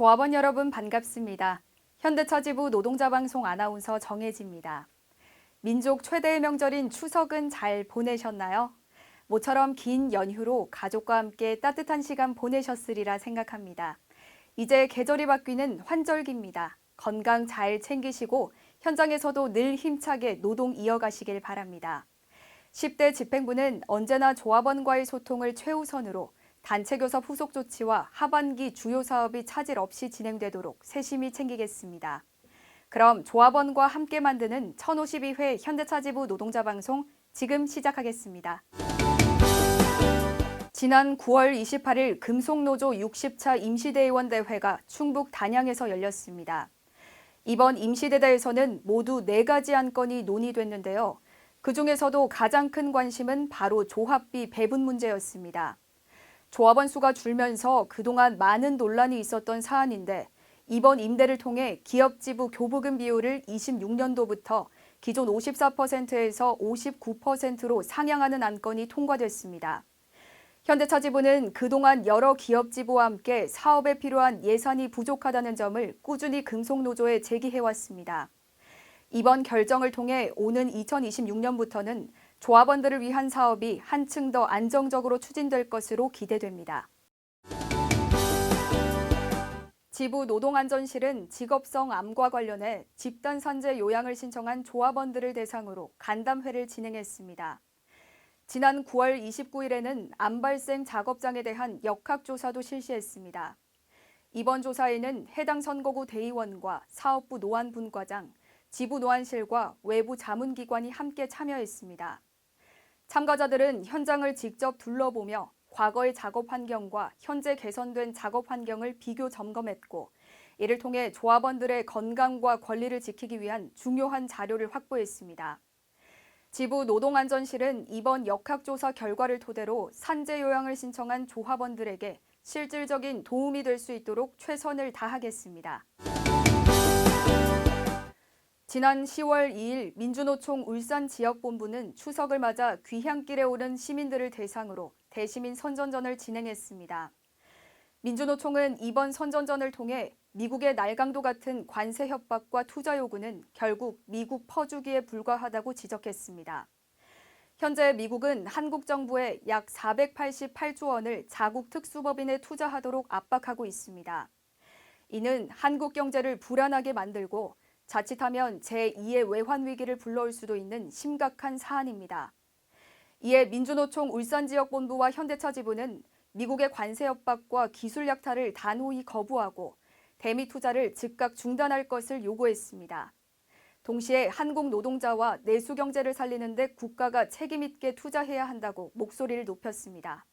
조합원 여러분 반갑습니다. 현대차지부 노동자방송 아나운서 정혜지입니다. 민족 최대의 명절인 추석은 잘 보내셨나요? 모처럼 긴 연휴로 가족과 함께 따뜻한 시간 보내셨으리라 생각합니다. 이제 계절이 바뀌는 환절기입니다. 건강 잘 챙기시고 현장에서도 늘 힘차게 노동 이어가시길 바랍니다. 10대 집행부는 언제나 조합원과의 소통을 최우선으로 단체 교섭 후속 조치와 하반기 주요 사업이 차질 없이 진행되도록 세심히 챙기겠습니다. 그럼 조합원과 함께 만드는 1052회 현대차지부 노동자방송 지금 시작하겠습니다. 지난 9월 28일 금속노조 60차 임시대의원 대회가 충북 단양에서 열렸습니다. 이번 임시대대에서는 모두 4가지 안건이 논의됐는데요. 그중에서도 가장 큰 관심은 바로 조합비 배분 문제였습니다. 조합원 수가 줄면서 그동안 많은 논란이 있었던 사안인데 이번 임대를 통해 기업지부 교부금 비율을 26년도부터 기존 54%에서 59%로 상향하는 안건이 통과됐습니다. 현대차지부는 그동안 여러 기업지부와 함께 사업에 필요한 예산이 부족하다는 점을 꾸준히 금속노조에 제기해왔습니다. 이번 결정을 통해 오는 2026년부터는 조합원들을 위한 사업이 한층 더 안정적으로 추진될 것으로 기대됩니다. 지부 노동안전실은 직업성 암과 관련해 집단산재 요양을 신청한 조합원들을 대상으로 간담회를 진행했습니다. 지난 9월 29일에는 암 발생 작업장에 대한 역학조사도 실시했습니다. 이번 조사에는 해당 선거구 대의원과 사업부 노안분과장, 지부 노안실과 외부 자문기관이 함께 참여했습니다. 참가자들은 현장을 직접 둘러보며 과거의 작업 환경과 현재 개선된 작업 환경을 비교 점검했고, 이를 통해 조합원들의 건강과 권리를 지키기 위한 중요한 자료를 확보했습니다. 지부 노동안전실은 이번 역학조사 결과를 토대로 산재 요양을 신청한 조합원들에게 실질적인 도움이 될 수 있도록 최선을 다하겠습니다. 지난 10월 2일 민주노총 울산지역본부는 추석을 맞아 귀향길에 오른 시민들을 대상으로 대시민 선전전을 진행했습니다. 민주노총은 이번 선전전을 통해 미국의 날강도 같은 관세 협박과 투자 요구는 결국 미국 퍼주기에 불과하다고 지적했습니다. 현재 미국은 한국 정부에 약 488조 원을 자국 특수법인에 투자하도록 압박하고 있습니다. 이는 한국 경제를 불안하게 만들고 자칫하면 제2의 외환 위기를 불러올 수도 있는 심각한 사안입니다. 이에 민주노총 울산지역본부와 현대차지부는 미국의 관세 협박과 기술 약탈을 단호히 거부하고 대미 투자를 즉각 중단할 것을 요구했습니다. 동시에 한국 노동자와 내수 경제를 살리는 데 국가가 책임 있게 투자해야 한다고 목소리를 높였습니다.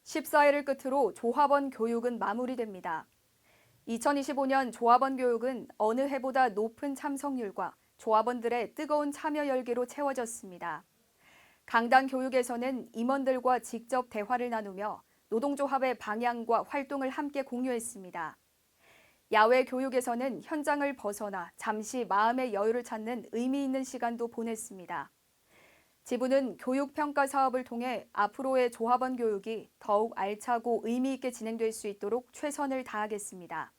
14일을 끝으로 조합원 교육은 마무리됩니다. 2025년 조합원 교육은 어느 해보다 높은 참석률과 조합원들의 뜨거운 참여 열기로 채워졌습니다. 강당 교육에서는 임원들과 직접 대화를 나누며 노동조합의 방향과 활동을 함께 공유했습니다. 야외 교육에서는 현장을 벗어나 잠시 마음의 여유를 찾는 의미 있는 시간도 보냈습니다. 지부는 교육평가 사업을 통해 앞으로의 조합원 교육이 더욱 알차고 의미 있게 진행될 수 있도록 최선을 다하겠습니다.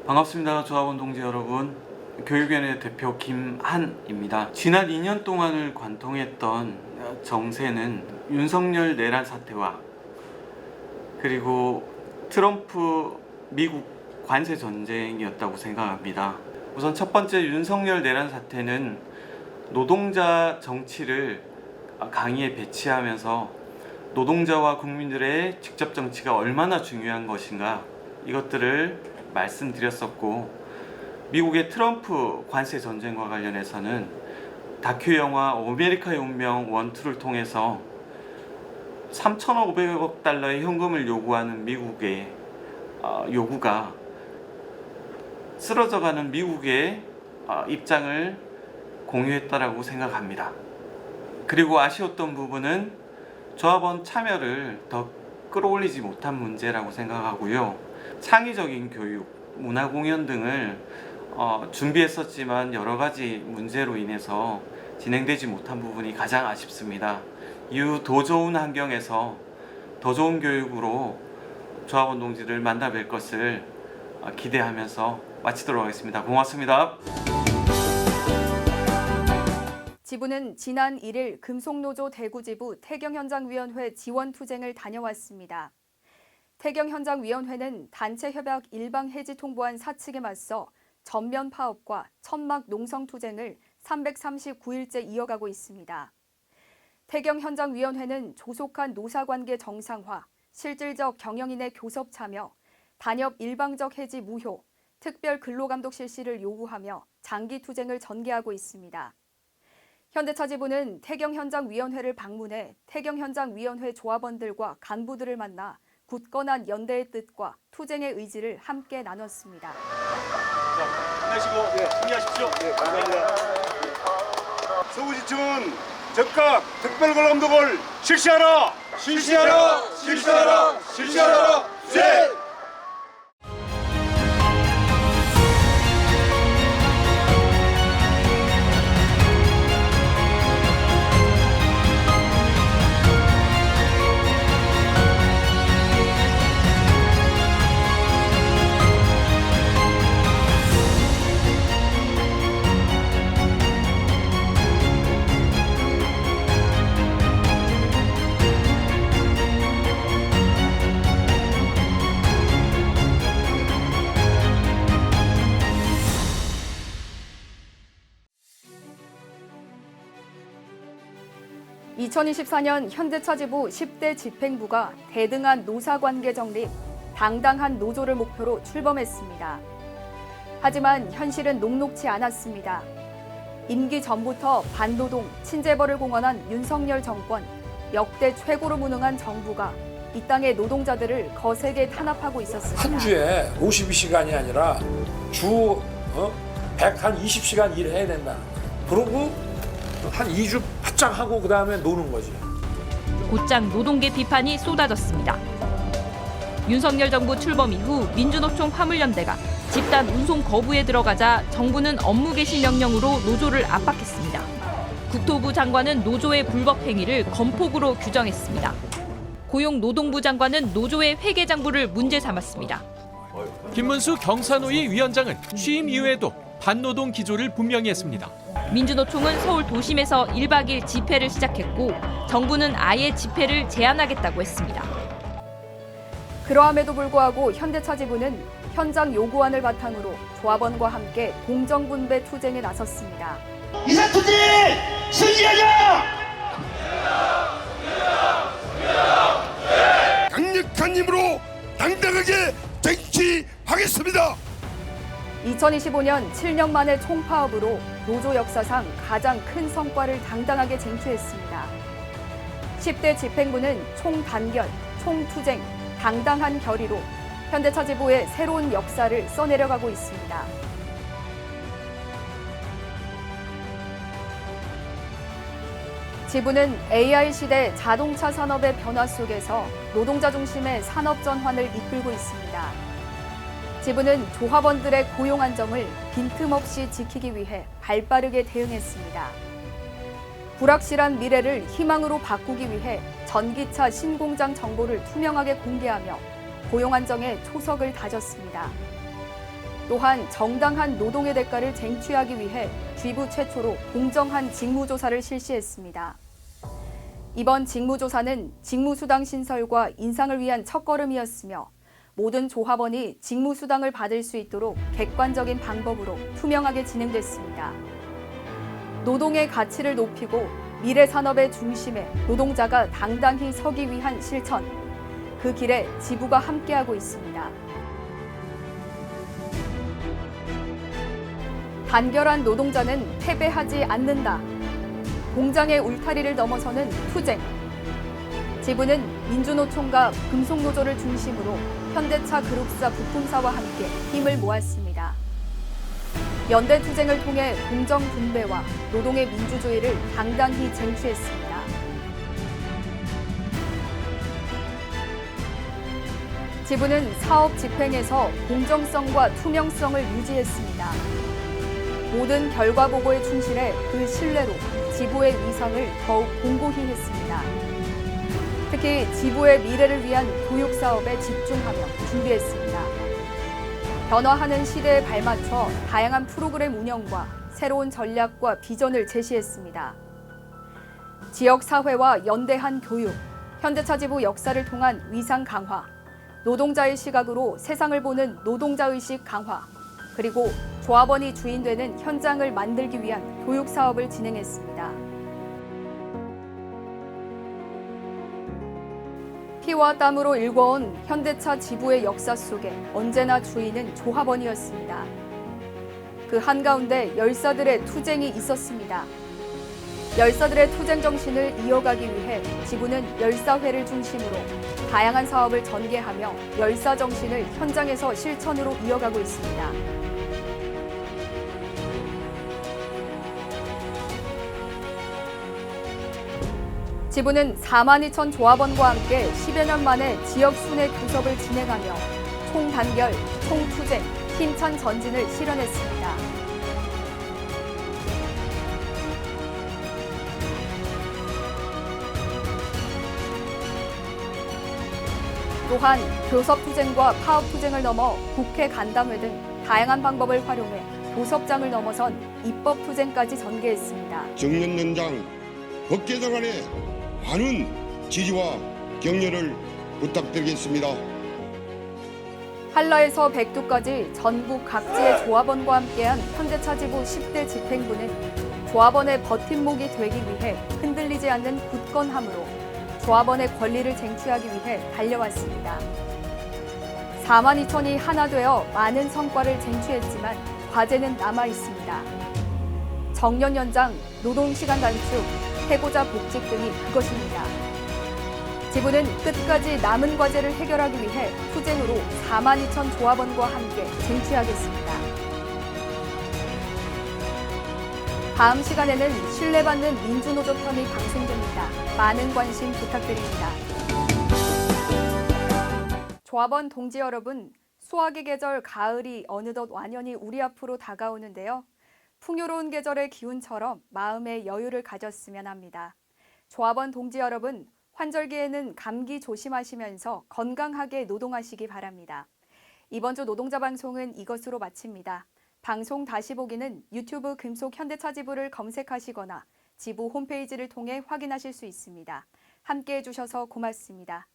반갑습니다. 조합원 동지 여러분. 교육위원회 대표 김한입니다. 지난 2년 동안을 관통했던 정세는 윤석열 내란 사태와 그리고 트럼프 미국 관세 전쟁이었다고 생각합니다. 우선 첫 번째 윤석열 내란 사태는 노동자 정치를 강의에 배치하면서 노동자와 국민들의 직접 정치가 얼마나 중요한 것인가 이것들을 말씀드렸었고, 미국의 트럼프 관세 전쟁과 관련해서는 다큐 영화 아메리카의 운명 1, 2를 통해서 3,500억 달러의 현금을 요구하는 미국의 요구가 쓰러져가는 미국의 입장을 공유했다라고 생각합니다. 그리고 아쉬웠던 부분은 조합원 참여를 더 끌어올리지 못한 문제라고 생각하고요. 창의적인 교육, 문화공연 등을 준비했었지만 여러 가지 문제로 인해서 진행되지 못한 부분이 가장 아쉽습니다. 이후 더 좋은 환경에서 더 좋은 교육으로 조합원 동지를 만나 뵐 것을 기대하면서 마치도록 하겠습니다. 고맙습니다. 지부는 지난 1일 금속노조 대구지부 태경현장위원회 지원투쟁을 다녀왔습니다. 태경현장위원회는 단체협약 일방 해지 통보안 사측에 맞서 전면 파업과 천막 농성투쟁을 339일째 이어가고 있습니다. 태경현장위원회는 조속한 노사관계 정상화, 실질적 경영인의 교섭 참여, 단협 일방적 해지 무효, 특별 근로감독 실시를 요구하며 장기 투쟁을 전개하고 있습니다. 현대차 지부는 태경현장위원회를 방문해 태경현장위원회 조합원들과 간부들을 만나 굳건한 연대의 뜻과 투쟁의 의지를 함께 나눴습니다. 힘내시고 승리하십시오. 네, 감사합니다. 서구지청은 즉각 특별근로감독을 실시하라! 실시하라! 실시하라! 실시하라! 네! (2024년) 현대차 지부 10대 집행부가 대등한 노사관계 정립, 당당한 노조를 목표로 출범했습니다. 하지만 현실은 녹록치 않았습니다. 임기 전부터 반노동, 친재벌을 공언한 윤석열 정권, 역대 최고로 무능한 정부가 이 땅의 노동자들을 거세게 탄압하고 있었습니다. 한 주에 52시간이 아니라 주 120시간 일해야 된다. 그러고 한 2주 바짝 하고 그 다음에 노는 거지. 곧장 노동계 비판이 쏟아졌습니다. 윤석열 정부 출범 이후 민주노총 화물연대가 집단 운송 거부에 들어가자 정부는 업무 개시 명령으로 노조를 압박했습니다. 국토부 장관은 노조의 불법 행위를 건폭으로 규정했습니다. 고용노동부 장관은 노조의 회계 장부를 문제 삼았습니다. 김문수 경사노위 위원장은 취임 이후에도 반노동 기조를 분명히 했습니다. 민주노총은 서울 도심에서 1박 2일 집회를 시작했고 정부는 아예 집회를 제한하겠다고 했습니다. 그러함에도 불구하고 현대차 지부는 현장 요구안을 바탕으로 조합원과 함께 공정분배 투쟁에 나섰습니다. 이사투쟁 승리하자! 강력한 힘으로 당당하게 쟁취하겠습니다. 2025년 7년 만의 총파업으로 노조 역사상 가장 큰 성과를 당당하게 쟁취했습니다. 10대 집행부는 총단결, 총투쟁, 당당한 결의로 현대차 지부의 새로운 역사를 써내려가고 있습니다. 지부는 AI 시대 자동차 산업의 변화 속에서 노동자 중심의 산업 전환을 이끌고 있습니다. 지부는 조합원들의 고용 안정을 빈틈없이 지키기 위해 발빠르게 대응했습니다. 불확실한 미래를 희망으로 바꾸기 위해 전기차 신공장 정보를 투명하게 공개하며 고용 안정에 초석을 다졌습니다. 또한 정당한 노동의 대가를 쟁취하기 위해 지부 최초로 공정한 직무조사를 실시했습니다. 이번 직무조사는 직무수당 신설과 인상을 위한 첫걸음이었으며 모든 조합원이 직무수당을 받을 수 있도록 객관적인 방법으로 투명하게 진행됐습니다. 노동의 가치를 높이고 미래 산업의 중심에 노동자가 당당히 서기 위한 실천, 그 길에 지부가 함께하고 있습니다. 단결한 노동자는 패배하지 않는다. 공장의 울타리를 넘어서는 투쟁. 지부는 민주노총과 금속노조를 중심으로 현대차 그룹사 부품사와 함께 힘을 모았습니다. 연대 투쟁을 통해 공정 분배와 노동의 민주주의를 당당히 쟁취했습니다. 지부는 사업 집행에서 공정성과 투명성을 유지했습니다. 모든 결과 보고에 충실해 그 신뢰로 지부의 위상을 더욱 공고히 했습니다. 특히 지부의 미래를 위한 교육 사업에 집중하며 준비했습니다. 변화하는 시대에 발맞춰 다양한 프로그램 운영과 새로운 전략과 비전을 제시했습니다. 지역사회와 연대한 교육, 현대차 지부 역사를 통한 위상 강화, 노동자의 시각으로 세상을 보는 노동자의식 강화, 그리고 조합원이 주인되는 현장을 만들기 위한 교육 사업을 진행했습니다. 피와 땀으로 일궈온 현대차 지부의 역사 속에 언제나 주인은 조합원이었습니다. 그 한가운데 열사들의 투쟁이 있었습니다. 열사들의 투쟁 정신을 이어가기 위해 지부는 열사회를 중심으로 다양한 사업을 전개하며 열사 정신을 현장에서 실천으로 이어가고 있습니다. 지부는 42,000 조합원과 함께 10여 년 만에 지역 순회 교섭을 진행하며 총단결, 총투쟁, 힘찬 전진을 실현했습니다. 또한 교섭투쟁과 파업투쟁을 넘어 국회 간담회 등 다양한 방법을 활용해 교섭장을 넘어선 입법투쟁까지 전개했습니다. 정년 연장, 법 개정안에 많은 지지와 격려를 부탁드리겠습니다. 한라에서 백두까지 전국 각지의 조합원과 함께한 현대차 지부 10대 집행부는 조합원의 버팀목이 되기 위해 흔들리지 않는 굳건함으로 조합원의 권리를 쟁취하기 위해 달려왔습니다. 42,000이 하나 되어 많은 성과를 쟁취했지만 과제는 남아 있습니다. 정년 연장, 노동시간 단축, 해고자 복직 등이 그것입니다. 지부는 끝까지 남은 과제를 해결하기 위해 투쟁으로 42,000 조합원과 함께 쟁취하겠습니다. 다음 시간에는 신뢰받는 민주노조 편이 방송됩니다. 많은 관심 부탁드립니다. 조합원 동지 여러분, 수확의 계절 가을이 어느덧 완연히 우리 앞으로 다가오는데요. 풍요로운 계절의 기운처럼 마음의 여유를 가졌으면 합니다. 조합원 동지 여러분, 환절기에는 감기 조심하시면서 건강하게 노동하시기 바랍니다. 이번 주 노동자 방송은 이것으로 마칩니다. 방송 다시 보기는 유튜브 금속 현대차 지부를 검색하시거나 지부 홈페이지를 통해 확인하실 수 있습니다. 함께해 주셔서 고맙습니다.